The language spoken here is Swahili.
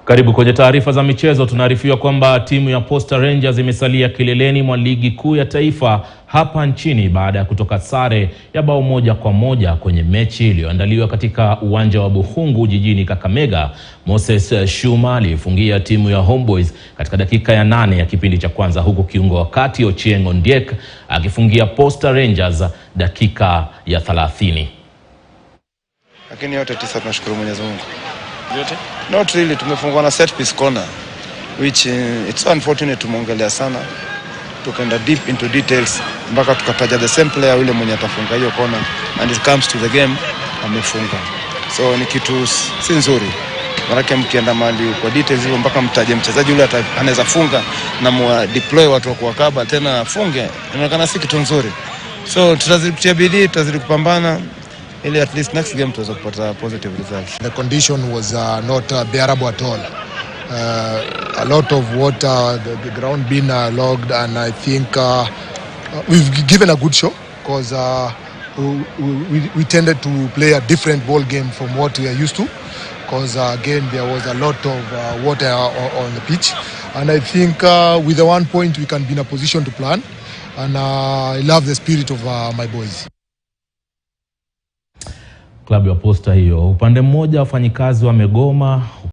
Karibu kwenye taarifa za michezo. Tunaarifiwa kwamba timu ya Posta Rangers imesalia kileleni mwa ligi kuu ya taifa hapa nchini baada ya kutoka sare ya bao 1-1 kwenye mechi iliyoandaliwa katika uwanja wa Buhungu jijini Kakamega. Moses Shuma alifungia timu ya Homeboyz katika dakika ya 8 ya kipindi cha kwanza, huku kiungo wa kati Ochieng Ondiek akifungia Posta Rangers dakika ya 30. Lakini yote tisa tunashukuru Mwenyezi Mungu. Yote? Not really, tumefungwa na set piece corner, which it's so unfortunate. Tumeongelea sana, tukaenda deep into details mpaka tukataja the same player yule mwenye atafunga hiyo corner, and it comes to the game amefunga. So ni kitu si nzuri. Maana mkienda mali kwa details hiyo mpaka mtaje mchezaji yule anaweza funga na mu deploy watu wa kuwakaba tena afunge, inaonekana si kitu nzuri. So tutazidi kutia bidii, tutazidi kupambana ili at least next game tuweze kupata positive results. The condition was not bearable at all. A lot of water, the ground being logged, and I think we've given a good show because we tended to play a different ball game from what we are used to, because again there was a lot of water on the pitch, and I think with the 1 point we can be in a position to plan, and I love the spirit of my boys. Klabu ya Posta hiyo, upande mmoja wafanyikazi wamegoma